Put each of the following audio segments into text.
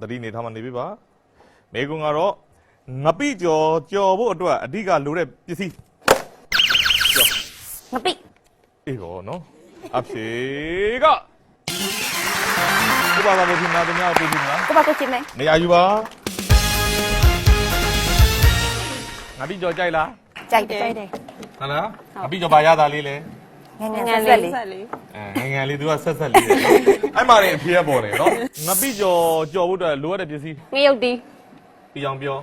သတိနေထားမှနေပြီပါမေကွန်ကတော့ငပိကြော်ဖို့အတွက်အဓိကလိုတဲ့ပစ္စည်းကြော် ငပိ အေးတော့နော်အဖြေကကိုပါပါလို့ဒီနာတများပြေးပြီနော် ကိုပါကိုချင်မယ် နေရာယူပါငပိကြော်ကြိုက်လား ကြိုက်တယ် ဟုတ်လားငပိကြော်ပါရတာလေးလေ ငငယ်ဆက်လေး ငယ်လေးသူကဆက်လေးတယ်အဲ့မှာနေအဖြေရပေါ်တယ်နော်ငပိကြော်ဖို့အတွက်လိုရတဲ့ပစ္စည်း ငရုတ်တီး ပြီးအောင်ပြော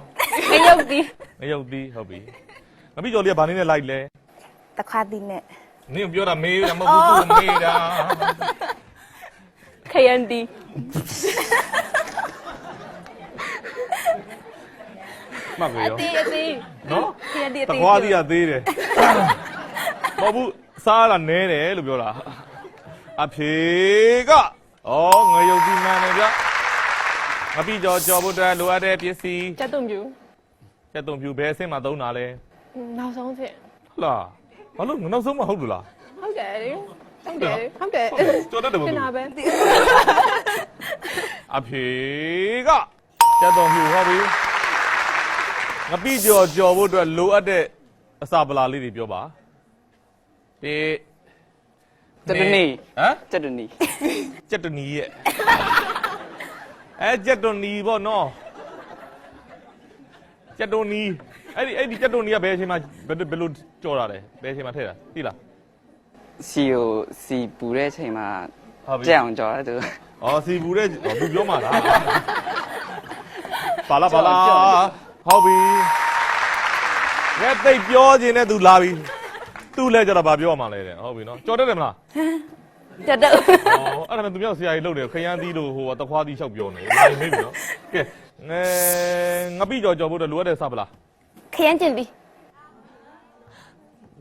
ငရုတ်တီး ငရုတ်တီးဟုတ်ပြီငပိကြော်လေးကဘာနည်းနဲ့လိုက်လဲ တခါတီးနဲ့ နင်းပြောတာမေးတာမဟုတ်ဘူးသူမေးတာ ခရန်တီး မှတ်ပြီရော အတီး နော် ခရန်တီး တကွားတီးကသေးတယ်မဟုတ်ဘူးစားတာနဲတယ်လို့ပြောတာအဖြေကဩငရုတ်တီးမှန်တယ်ဗျငပိကြော်ဖို့အတွက်လိုအပ်တဲ့ပစ္စည်း ကျက်သွန်ပြူ ကျက်သွန်ဖြူဘယ်အဆင့်မှာသုံးတာလဲ နောက်ဆုံးဖြစ် ဟုတ်လားဘာလို့နောက်ဆုံးမဟုတ်လို့လား ဟုတ်တယ်ဟုတ်တယ်ကြော်တတ်တယ်ဘု ဖြစ် ရား တာပဲ အဖြေကကျက်သွန်ဖြူဟုတ်ပြီငပိကြော်ဖို့အတွက်လိုအပ်တဲ့အစာပလာလေးတွေပြောပါဒီ ကျက်တနီ ဟမ် ကျက်တနီ ကျက်တနီရဲ့ကျက်တနီပေါ့နော်ကျက်တနီအဲ့ဒီကျက်တနီကဘယ်အချိန်မှာဘယ်လိုကြော်တာလဲဘယ်အချိန်မှာထည့်တာသိလား စီကိုစီပူတဲ့အချိန်မှာ ဟုတ်ပြီ ကြက်အောင်ကြော်တယ်သူ อ๋อစီဘူးတဲ့သူပြောမှာလားပါလားဟုတ်ပြီငါသိပ်ပြောခြင်းနဲ့သူလာပြီသူ့လဲကြတော့ဗာပြောမှာလဲတဲ့ဟုတ်ပြီနော်ကြော်တတ်တယ်မလား တက်တော့ ဩအဲ့ဒါနဲ့သူမြောက်ဆရာကြီးလုပ်တယ်ခရမ်းသီးလို့ဟိုတခွားသီးလျှောက်ပြောနေလာမေးပြီနော်ကဲငပိကြော်ဖို့တော့လိုရတဲ့စပလား ခရမ်းကျင်တီး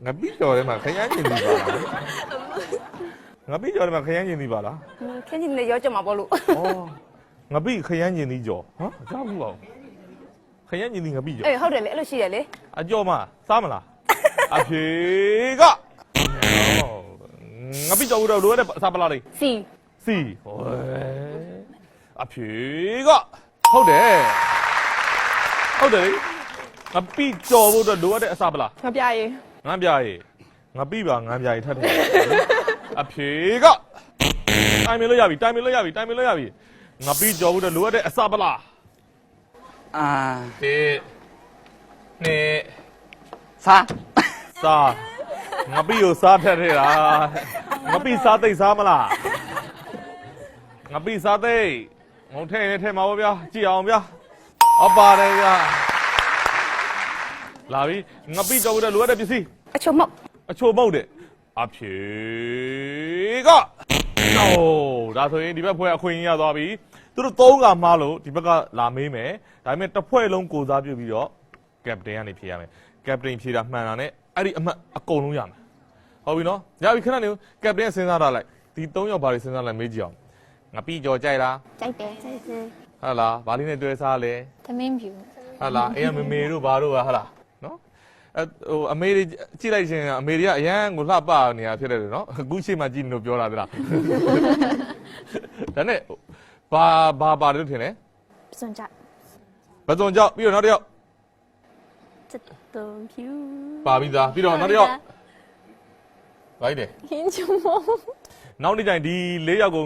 ငပိကြော်ထဲမှာခရမ်းကျင်သီးပါလားငပိကြော်ထဲမှာခရမ်းကျင်သီးပါလား ခရမ်းကျင်နဲ့ရောကြမှာပေါ့လို့ ဩငပိခရမ်းကျင်သီးကြော်ဟမ်ကြားဘူးပါခရမ်းကျင်သီးငပိကြော် အေးဟုတ်တယ်လေအဲ့လိုရှိတယ်လေ အကျော်မစားမလားအဖြေကငါပြကြောက်တော့လိုရတဲ့အစားပလားလေး စီ စီဟိုအဖြေကဟုတ်တယ်ငါပြကြော်ဖို့တော့လိုရတဲ့အစားပလား ငါပြရေး ငန်းပြရေငါပြပါငန်းပြရေထပ်တယ်အဖြေကတိုင်မလို့ရပြီငါပြကြော်ဖို့တော့လိုရတဲ့အစားပလား အာ ဒီနေ စား စားငါပြီးကိုစားထက်ထဲတာငါပြီးစားသိစားမလားငါပြီးစားသိငုံထဲထဲမှာဗျာကြည့်အောင်ဗျာအပါတယ်ဗျာလာပြီငါပြီးကြောက်တဲ့လိုရတဲ့ပစ္စည်း အချုံမောက် အချိုမုတ်တဲ့အဖြေကโอ้ဒါဆိုရင်ဒီဘက်ဖွဲ့အခွင့်အရေးရသွားပြီသူတို့သုံးကမှားလို့ဒီဘက်ကလာမေးမယ်ဒါပေမဲ့တစ်ဖွဲ့လုံးကိုစားပြုပြီးတော့ကပတိန်ကနေဖြေရမယ်ကပတိန်ဖြေတာမှန်တာနဲ့အဲ့ဒီအမှတ်အကုန်လုံးရမယ်ဟုတ်ပြီနော်ရပြီခဏနေကပတိန်စဉ်းစားထားလိုက်ဒီ၃ယောက်ဘာတွေစဉ်းစားလိုက်မေးကြည့်အောင်ငါပြီးကြော်ကြိုက်လား ကြိုက်တယ် ဟုတ်လားဘာလေးနဲ့တွဲစားလဲ သမင်းဖြူ ဟုတ်လားအေးမမေတို့ဘာတို့ပါဟုတ်လားနော်ဟိုအမေတွေကြည့်လိုက်ချင်းအမေတွေကအရန်ကိုလှပနေတာဖြစ်တယ်နော်အခုရှိမှကြည့်လို့ပြောတာသလားဒါနဲ့ဘာလို့ထင်လဲ စွန်ကြ ဘဇွန်ကြောက်ပြီးတော့နောက်တစ်ယောက် ချက်သွန်ဖြူ ပါပြီးသားပြီးတော့နောက်တစ်ယောက်ဘာလဲ ဟင်းချုံမော နောက်နေ့ကျရင်ဒီ၄ယောက်ကို